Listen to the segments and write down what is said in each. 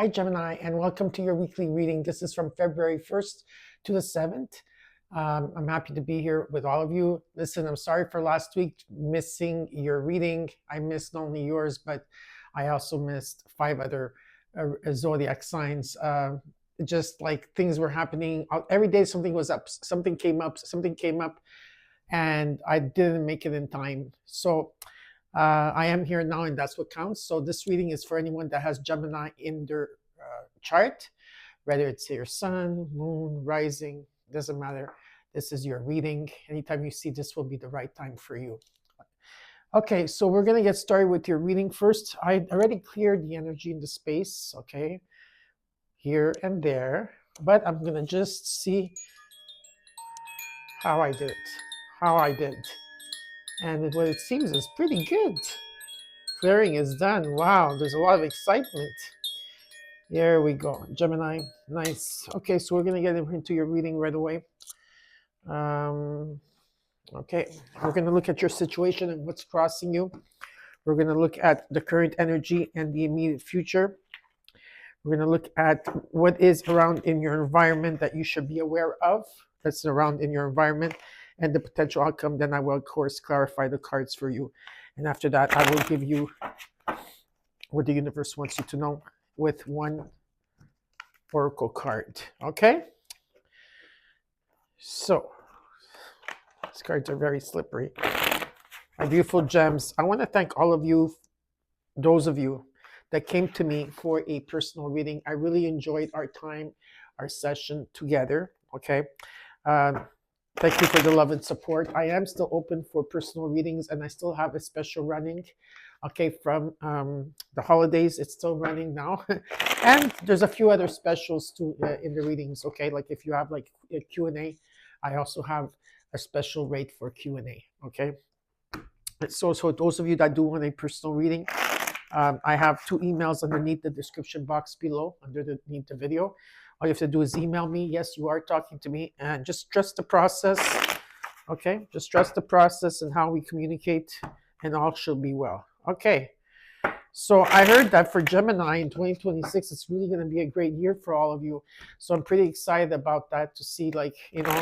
Hi, Gemini, and welcome to your weekly reading. This is from February 1st to the 7th. I'm happy to be here with all of you. Listen, I'm sorry for last week missing your reading. I missed not only yours, but I also missed 5 other zodiac signs. Just like things were happening every day, something was up, something came up, and I didn't make it in time. So I am here now, and that's what counts. So this reading is for anyone that has Gemini in their chart, whether it's your sun, moon, rising, doesn't matter. This is your reading. Anytime you see this will be the right time for you. Okay, so we're going to get started with your reading first. I already cleared the energy in the space, okay, here and there, but I'm going to just see how I did it. And what it seems is pretty good. Clearing is done. Wow, there's a lot of excitement. There we go, Gemini. Nice. Okay, so we're going to get into your reading right away. Okay, we're going to look at your situation and what's crossing you. We're going to look at the current energy and the immediate future. We're going to look at what is around in your environment that you should be aware of, that's around in your environment, and the potential outcome. Then I will, of course, clarify the cards for you. And after that, I will give you what the universe wants you to know with one oracle card. Okay? So, these cards are very slippery. My beautiful gems. I want to thank all of you, those of you that came to me for a personal reading. I really enjoyed our time, our session together. Okay? Thank you for the love and support. I am still open for personal readings, and I still have a special running, okay, from the holidays. It's still running now. And there's a few other specials too in the readings, okay? Like if you have like a Q&A, I also have a special rate for Q&A, okay? So those of you that do want a personal reading, I have 2 emails underneath the description box below, underneath the video. All you have to do is email me. Yes, you are talking to me, and just trust the process. Okay, just trust the process and how we communicate, and all should be well. Okay, so I heard that for Gemini in 2026, it's really going to be a great year for all of you. So I'm pretty excited about that, to see, like, you know,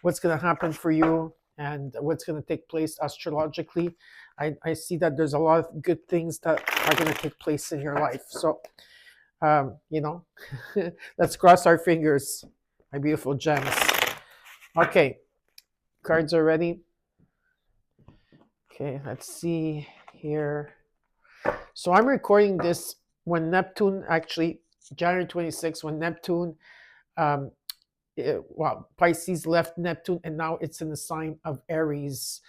what's going to happen for you and what's going to take place astrologically. I see that there's a lot of good things that are going to take place in your life. So you know, let's cross our fingers, my beautiful gems. Okay, cards are ready. Okay, let's see here. So I'm recording this when Neptune, actually January 26th, when Neptune, Pisces left Neptune, and now it's in the sign of Aries.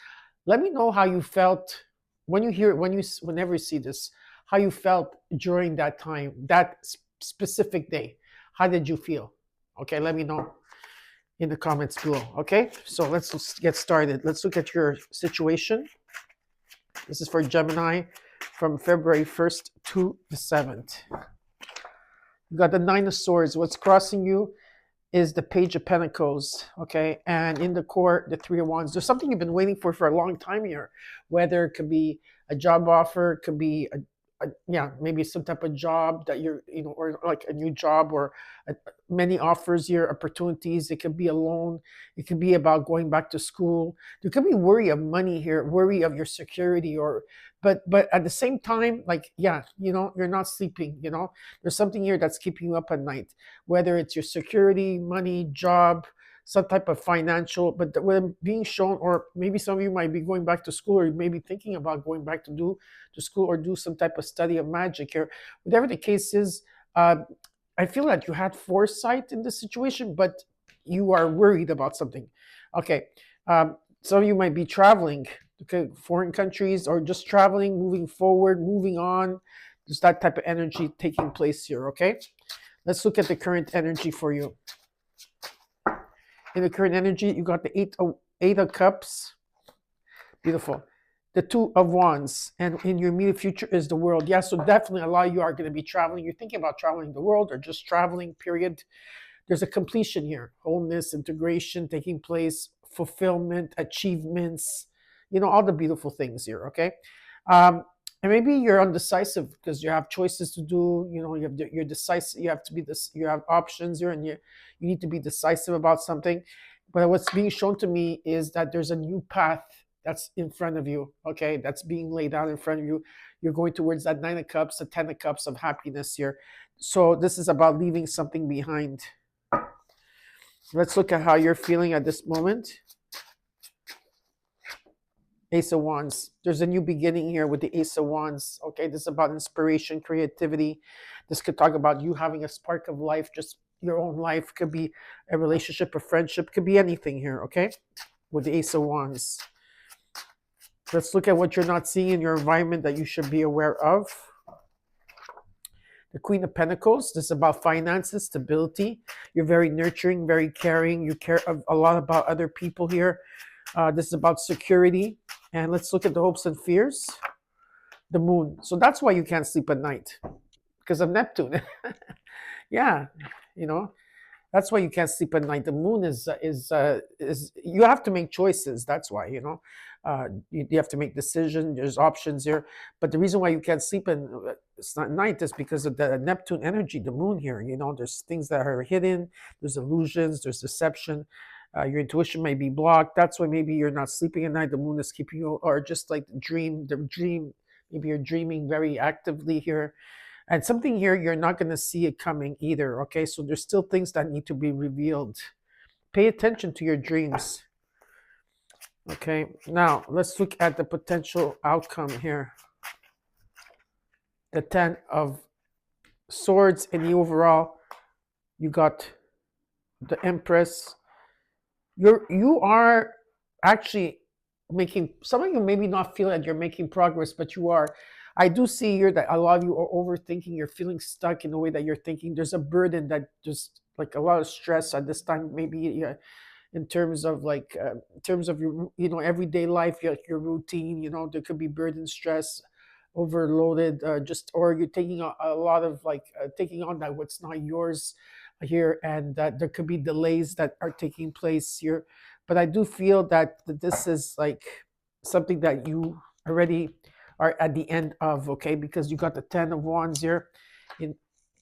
Let me know how you felt when you hear, whenever you see this, how you felt during that time, that specific day. How did you feel? Okay, let me know in the comments below. Okay, so let's just get started. Let's look at your situation. This is for Gemini from February 1st to the 7th. You got the 9 of Swords. What's crossing you is the Page of Pentacles, okay? And in the court, the 3 of Wands. There's something you've been waiting for a long time here, whether it could be a job offer, it could be maybe some type of job that you're, you know, or like a new job, or many offers here, opportunities. It could be a loan. It could be about going back to school. There could be worry of money here, worry of your security, but at the same time, like, yeah, you know, you're not sleeping, you know, there's something here that's keeping you up at night, whether it's your security, money, job, some type of financial, but what I'm being shown, or maybe some of you might be going back to school, or maybe thinking about going back to school, or do some type of study of magic here. Whatever the case is, I feel that you had foresight in this situation, but you are worried about something. Okay, some of you might be traveling, okay, foreign countries, or just traveling, moving forward, moving on. There's that type of energy taking place here, okay? Let's look at the current energy for you. In the current energy, you got the eight of Cups. Beautiful. The 2 of Wands. And in your immediate future is the World. Yeah, so definitely a lot of you are going to be traveling. You're thinking about traveling the world, or just traveling, period. There's a completion here. Wholeness, integration taking place, fulfillment, achievements. You know, all the beautiful things here, okay? And maybe you're undecisive because you have choices to do. You're decisive. You have to be this. You have options here, and you need to be decisive about something. But what's being shown to me is that there's a new path that's in front of you. Okay, that's being laid out in front of you. You're going towards that Nine of Cups, the Ten of Cups of happiness here. So this is about leaving something behind. Let's look at how you're feeling at this moment. Ace of Wands. There's a new beginning here with the Ace of Wands. Okay, this is about inspiration, creativity. This could talk about you having a spark of life, just your own life. Could be a relationship, a friendship, could be anything here, okay? With the Ace of Wands. Let's look at what you're not seeing in your environment that you should be aware of. The Queen of Pentacles. This is about finances, stability. You're very nurturing, very caring. You care a lot about other people here. This is about security. And let's look at the hopes and fears. The Moon. So that's why you can't sleep at night, because of Neptune. Yeah, that's why you can't sleep at night. The Moon is you have to make choices. That's why you have to make decisions. There's options here, but the reason why you can't sleep it's not night is because of the Neptune energy, the Moon here. There's things that are hidden. There's illusions. There's deception. Your intuition may be blocked. That's why maybe you're not sleeping at night. The Moon is keeping you, or just like the dream. Maybe you're dreaming very actively here. And something here, you're not going to see it coming either, okay? So there's still things that need to be revealed. Pay attention to your dreams. Okay, now let's look at the potential outcome here. The Ten of Swords in the overall. You got the Empress. You are actually making, some of you maybe not feel that you're making progress, but you are. I do see here that a lot of you are overthinking. You're feeling stuck in the way that you're thinking. There's a burden that just like a lot of stress at this time, maybe in terms of your everyday life, your routine. There could be burden, stress, overloaded, or you're taking a lot of taking on that what's not yours here, and that there could be delays that are taking place here. But I do feel that this is like something that you already are at the end of, okay? Because you got the Ten of Wands here. In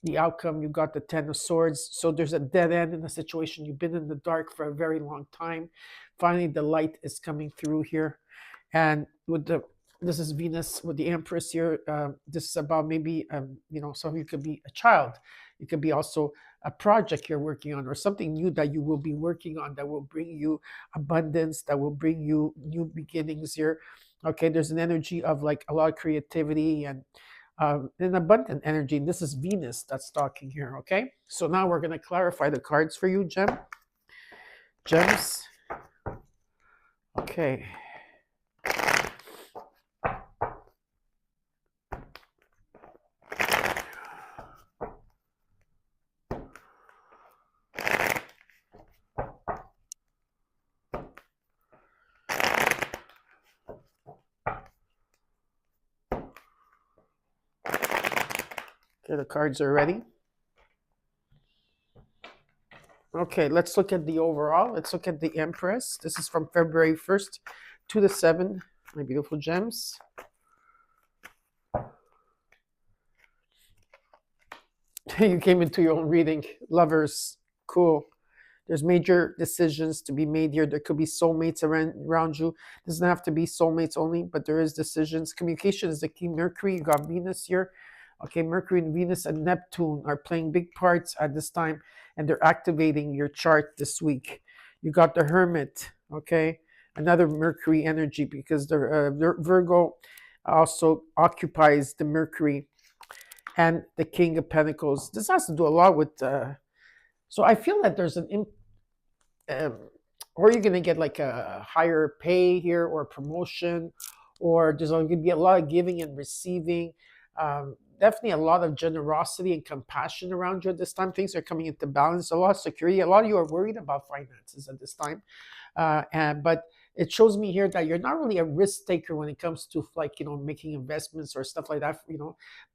the outcome, you got the Ten of Swords. So there's a dead end in the situation. You've been in the dark for a very long time. Finally, the light is coming through here. And this is Venus with the Empress here. This is about maybe, some of you could be a child. It could be also a project you're working on, or something new that you will be working on that will bring you abundance, that will bring you new beginnings here. Okay, there's an energy of like a lot of creativity and an abundant energy. This is Venus that's talking here. Okay, so now we're going to clarify the cards for you, gems. Okay. Okay, the cards are ready. Okay, let's look at the overall. Let's look at the Empress. This is from February 1st to the 7th, my beautiful gems. You came into your own reading. Lovers, cool. There's major decisions to be made here. There could be soulmates around you. It doesn't have to be soulmates only, but there is decisions. Communication is the key. Mercury, you got Venus here. Okay, Mercury and Venus and Neptune are playing big parts at this time, and they're activating your chart this week. You got the Hermit, okay? Another Mercury energy, because the Virgo also occupies the Mercury, and the King of Pentacles. This has to do a lot with... so I feel that there's or you're going to get like a higher pay here, or a promotion, or there's going to be a lot of giving and receiving. Definitely a lot of generosity and compassion around you at this time. Things are coming into balance. A lot of security. A lot of you are worried about finances at this time. But it shows me here that you're not really a risk taker when it comes to making investments or stuff like that,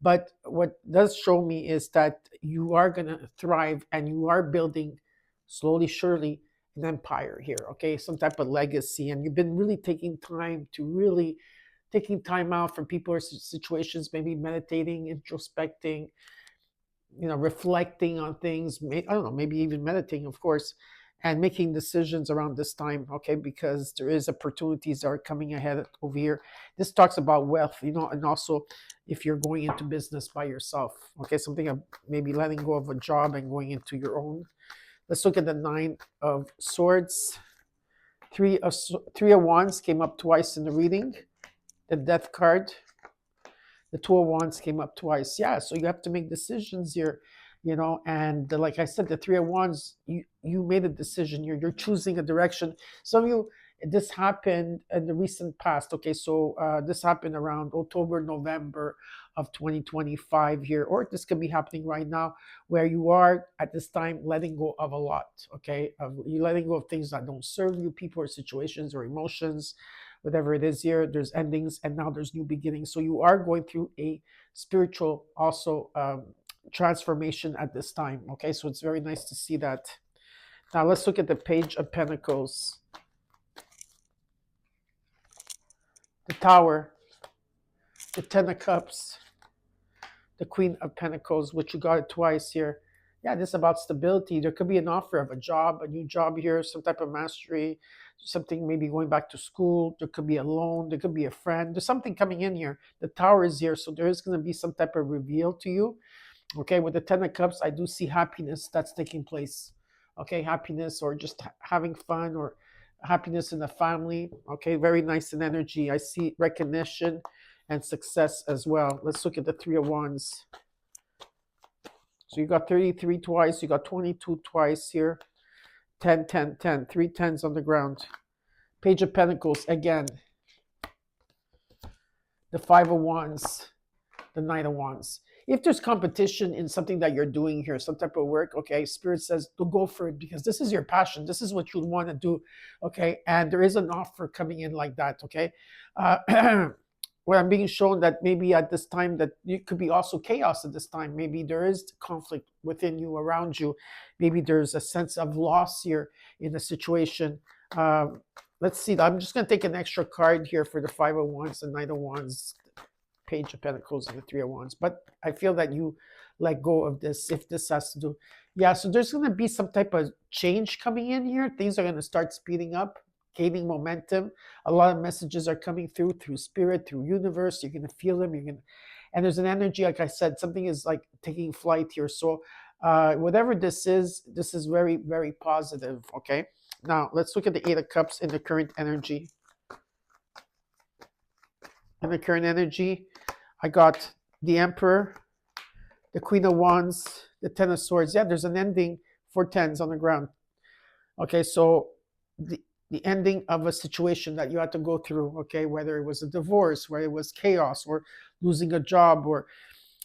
But what does show me is that you are going to thrive, and you are building slowly, surely an empire here, okay? Some type of legacy. And you've been really taking time to really taking time out from people or situations, maybe meditating, introspecting, reflecting on things. I don't know, maybe even meditating, of course, and making decisions around this time, okay? Because there is opportunities that are coming ahead over here. This talks about wealth, and also if you're going into business by yourself, okay? Something of maybe letting go of a job and going into your own. Let's look at the Nine of Swords. Three of Wands came up twice in the reading. The Death card. The Two of Wands came up twice. Yeah, so you have to make decisions here, and like I said, the Three of Wands, you made a decision. You're choosing a direction. Some of you, this happened in the recent past. Okay, so this happened around October, November of 2025 here, or this could be happening right now, where you are at this time letting go of a lot. Okay, you letting go of things that don't serve you, people or situations or emotions, whatever it is here. There's endings and now there's new beginnings. So you are going through a spiritual also transformation at this time. Okay, so it's very nice to see that. Now let's look at the Page of Pentacles, the Tower, the Ten of Cups, the Queen of Pentacles, which you got it twice here. Yeah, this is about stability. There could be an offer of a job, a new job here, some type of mastery, something maybe going back to school. There could be a loan. There could be a friend. There's something coming in here. The Tower is here, so there is going to be some type of reveal to you. Okay, with the Ten of Cups, I do see happiness that's taking place. Okay, happiness or just having fun or happiness in the family. Okay, very nice in energy. I see recognition and success as well. Let's look at the Three of Wands. So you got 33 twice, you got 22 twice here. 10, 10, 10. 3 tens on the ground. Page of Pentacles, again. The Five of Wands, the Knight of Wands. If there's competition in something that you're doing here, some type of work, okay, Spirit says to go for it because this is your passion. This is what you want to do, okay? And there is an offer coming in like that, okay? Where I'm being shown that maybe at this time that it could be also chaos at this time. Maybe there is conflict within you, around you. Maybe there's a sense of loss here in the situation. Let's see. I'm just going to take an extra card here for the Five of Wands, the Knight of Wands, Page of Pentacles, and the Three of Wands. But I feel that you let go of this if this has to do. Yeah, so there's going to be some type of change coming in here. Things are going to start speeding up, gaining momentum. A lot of messages are coming through Spirit, through universe. You're going to feel them. And there's an energy, like I said, something is like taking flight here. So whatever this is very, very positive. Okay. Now let's look at the Eight of Cups in the current energy. In the current energy, I got the Emperor, the Queen of Wands, the Ten of Swords. Yeah, there's an ending for tens on the ground. Okay, so the ending of a situation that you had to go through, okay, whether it was a divorce, whether it was chaos or losing a job or,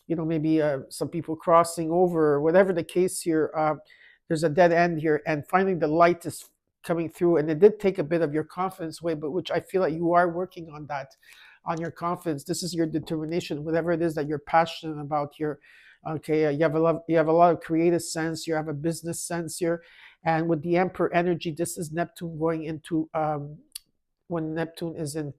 maybe some people crossing over, whatever the case here, there's a dead end here. And finally, the light is coming through. And it did take a bit of your confidence away, but which I feel like you are working on that, on your confidence. This is your determination, whatever it is that you're passionate about here. Okay, you have a lot of creative sense. You have a business sense here. And with the Emperor energy, this is Neptune going into, when Neptune is in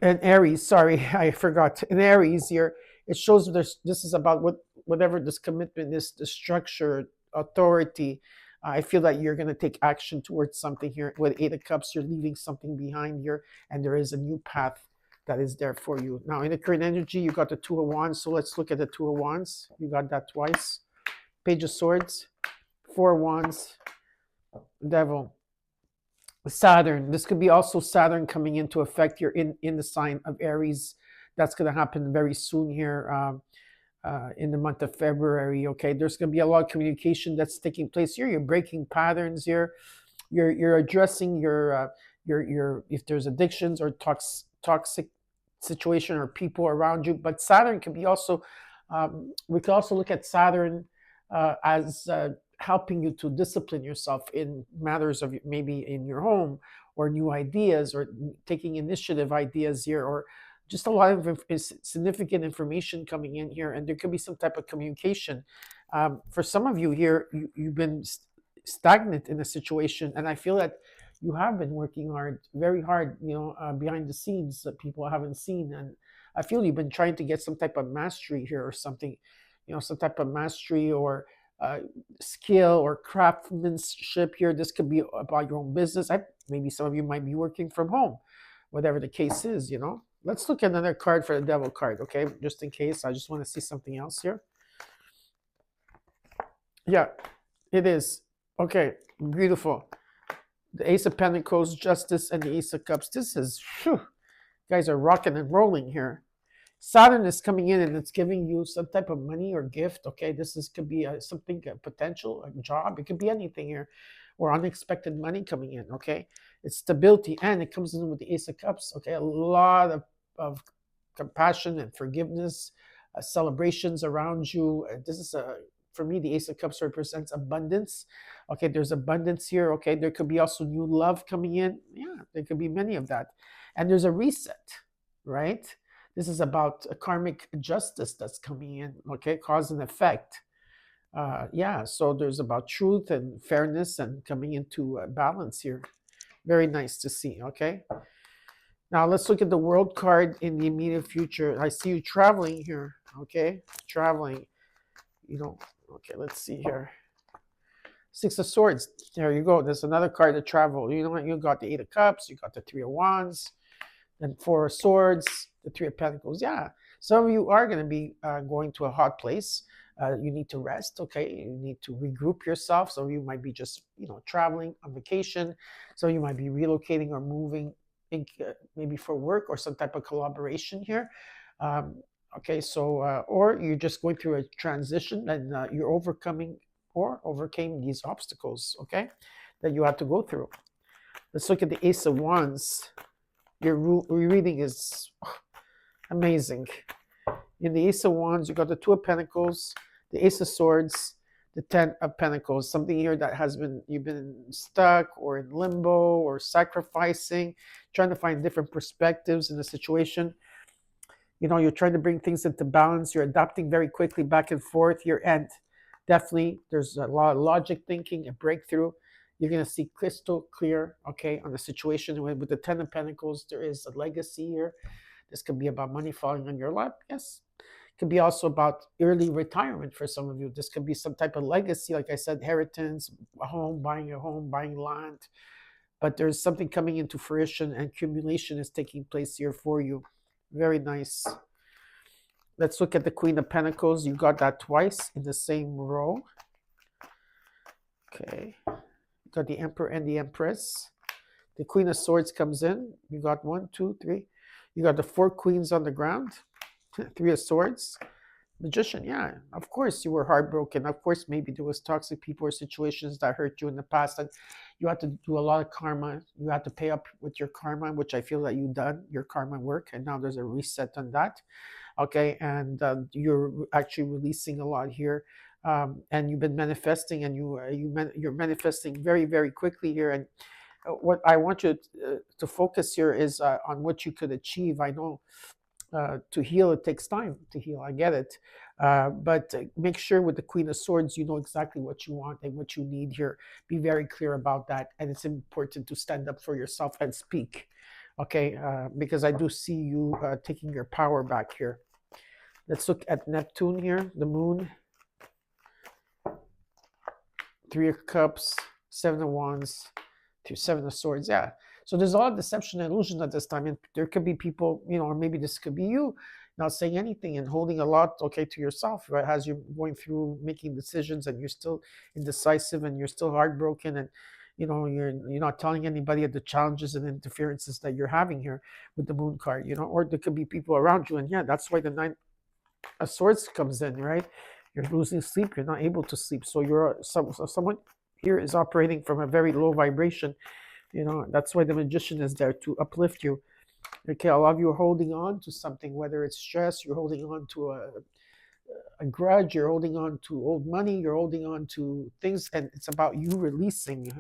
Aries, sorry, I forgot. In Aries here, it shows this is about whatever this commitment is, the structure, authority. I feel that you're going to take action towards something here. With Eight of Cups, you're leaving something behind here, and there is a new path that is there for you. Now, in the current energy, you got the Two of Wands. So let's look at the Two of Wands. You got that twice. Page of Swords, Four of Wands, Devil, Saturn. This could be also Saturn coming into effect here in the sign of Aries. That's going to happen very soon here in the month of February. Okay, there's going to be a lot of communication that's taking place here. You're breaking patterns here. You're addressing your if there's addictions or toxic situation or people around you. But Saturn can be also, we can also look at Saturn as helping you to discipline yourself in matters of maybe in your home or new ideas or taking initiative ideas here, or just a lot of significant information coming in here. And there could be some type of communication. For some of you here, you've been stagnant in a situation, and I feel that you have been working hard, very hard, behind the scenes that people haven't seen. And I feel you've been trying to get some type of mastery here or something, some type of mastery or uh, skill or craftsmanship here. This could be about your own business. Maybe some of you might be working from home, whatever the case is. Let's look at another card for the devil card, okay? Just in case. I just want to see something else here. Yeah, it is. Okay, beautiful. The Ace of Pentacles, Justice, and the Ace of Cups. This is, whew, guys are rocking and rolling here. Saturn is coming in and it's giving you some type of money or gift. Okay, could be something potential, a job. It could be anything here, or unexpected money coming in. Okay, it's stability, and it comes in with the Ace of Cups. Okay, a lot of compassion and forgiveness, celebrations around you. This is for me, the Ace of Cups represents abundance. Okay, there's abundance here. Okay, there could be also new love coming in. Yeah, there could be many of that, and there's a reset, right? This is about a karmic justice that's coming in, okay? Cause and effect. Yeah, so there's about truth and fairness and coming into balance here. Very nice to see, okay? Now let's look at the world card in the immediate future. I see you traveling here, okay? Traveling, okay, let's see here. Six of Swords, there you go. There's another card to travel. You know what? You got the Eight of Cups, you got the Three of Wands, then Four of Swords, the Three of Pentacles. Yeah, some of you are going to be going to a hot place. You need to rest, okay? You need to regroup yourself. Some of you might be just, traveling on vacation. Some of you might be relocating or moving, maybe for work or some type of collaboration here. Okay, so, or you're just going through a transition and you're overcoming or overcame these obstacles, okay, that you had to go through. Let's look at the Ace of Wands. Your reading is amazing. In the Ace of Wands, you got the Two of Pentacles, the Ace of Swords, the Ten of Pentacles. Something here that you've been stuck or in limbo or sacrificing, trying to find different perspectives in the situation. You're trying to bring things into balance. You're adapting very quickly back and forth. Definitely, there's a lot of logic thinking, a breakthrough. You're going to see crystal clear, okay, on the situation. With the Ten of Pentacles, there is a legacy here. This could be about money falling on your lap, yes. It could be also about early retirement for some of you. This could be some type of legacy, like I said, inheritance, a home, buying land. But there's something coming into fruition and accumulation is taking place here for you. Very nice. Let's look at the Queen of Pentacles. You got that twice in the same row. Okay. You got the Emperor and the Empress. The Queen of Swords comes in. You got 1, 2, 3. You got the 4 queens on the ground. 3 of Swords. Magician, yeah. Of course you were heartbroken. Of course maybe there was toxic people or situations that hurt you in the past. And you had to do a lot of karma. You had to pay up with your karma, which I feel that you've done your karma work. And now there's a reset on that. Okay, and you're actually releasing a lot here, and you've been manifesting, and you're manifesting very, very quickly here. And what I want you to focus here is on what you could achieve. I know to heal, it takes time to heal. I get it, but make sure with the Queen of Swords, you know exactly what you want and what you need here. Be very clear about that, and it's important to stand up for yourself and speak. Okay, because I do see you taking your power back here. Let's look at Neptune here, the moon. 3 of Cups, 7 of Wands, 7 of Swords. Yeah. So there's a lot of deception and illusion at this time. And there could be people, or maybe this could be you, not saying anything and holding a lot, okay, to yourself, right? As you're going through making decisions and you're still indecisive and you're still heartbroken and you're not telling anybody of the challenges and interferences that you're having here with the moon card, or there could be people around you. And yeah, that's why the 9 of Swords comes in, right? You're losing sleep, you're not able to sleep. So someone here is operating from a very low vibration. That's why the Magician is there to uplift you. Okay, a lot of you are holding on to something, whether it's stress, you're holding on to a grudge, you're holding on to old money, you're holding on to things, and it's about you releasing,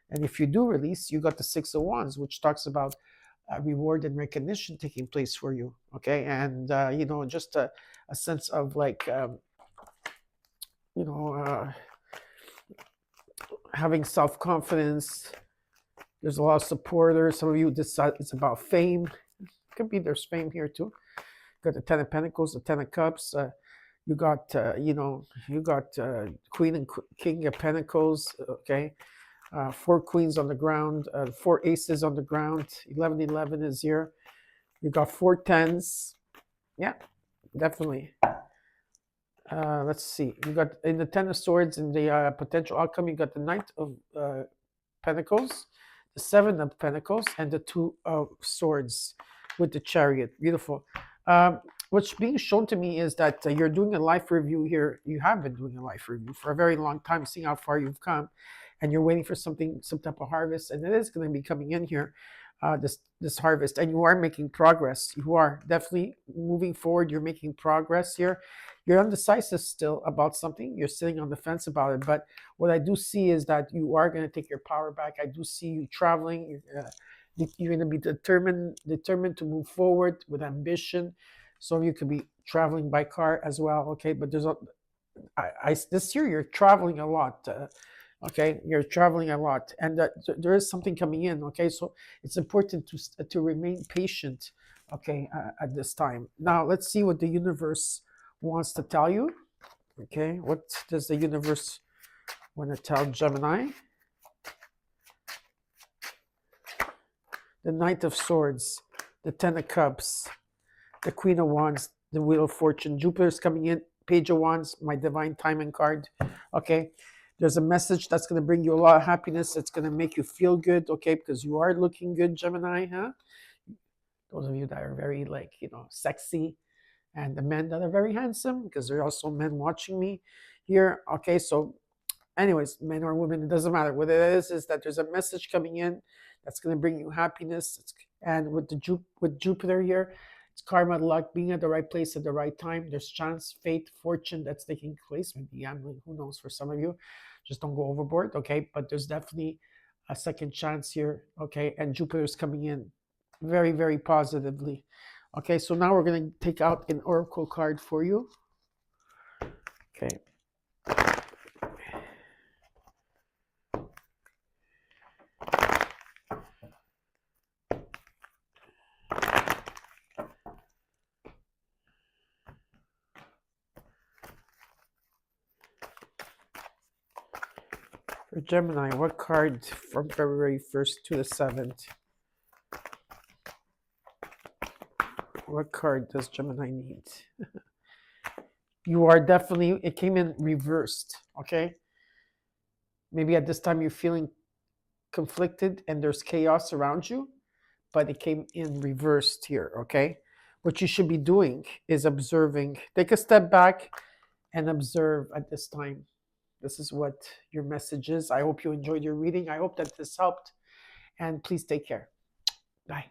And if you do release, you got the 6 of Wands, which talks about reward and recognition taking place for you, okay? And, just a sense of like, having self-confidence, There's a lot of supporters. Some of you decide it's about fame. Could be there's fame here too. Got the Ten of Pentacles, the Ten of Cups. You got, you got Queen and King of Pentacles. Okay, four queens on the ground, four aces on the ground. 1111 is here. You got four tens. Yeah, definitely. Let's see. You got in the Ten of Swords in the potential outcome. You got the Knight of Pentacles, the Seven of Pentacles, and the Two of Swords with the Chariot. Beautiful. What's being shown to me is that you're doing a life review here. You have been doing a life review for a very long time, seeing how far you've come, and you're waiting for something, some type of harvest, and it is going to be coming in here, this harvest, and you are making progress. You are definitely moving forward. You're making progress here. You're undecisive still about something. You're sitting on the fence about it, but what I do see is that you are going to take your power back. I do see you traveling. You're going to be determined to move forward with ambition. Some of you could be traveling by car as well. Okay, but this year you're traveling a lot. Okay, you're traveling a lot, and there is something coming in. Okay, so it's important to remain patient. Okay, at this time. Now let's see what the universe wants to tell you. Okay, what does the universe want to tell Gemini? The Knight of Swords, the Ten of Cups, the Queen of Wands, the Wheel of Fortune. Jupiter's coming in. Page of Wands, my divine timing card. Okay, there's a message that's going to bring you a lot of happiness. It's going to make you feel good. Okay, because you are looking good, Gemini. Huh? Those of you that are very sexy, and the men that are very handsome, because there are also men watching me here. Okay, so anyways, men or women, it doesn't matter. What it is that there's a message coming in that's going to bring you happiness. And with with Jupiter here, it's karma, luck, being at the right place at the right time. There's chance, fate, fortune that's taking place. Maybe gambling, who knows? For some of you, just don't go overboard. Okay, but there's definitely a second chance here. Okay, and Jupiter's coming in very, very positively. Okay, so now we're going to take out an oracle card for you. Okay. For Gemini, what card from February 1st to the 7th? What card does Gemini need? You are definitely, it came in reversed, okay? Maybe at this time you're feeling conflicted and there's chaos around you, but it came in reversed here, okay? What you should be doing is observing. Take a step back and observe at this time. This is what your message is. I hope you enjoyed your reading. I hope that this helped. And please take care. Bye.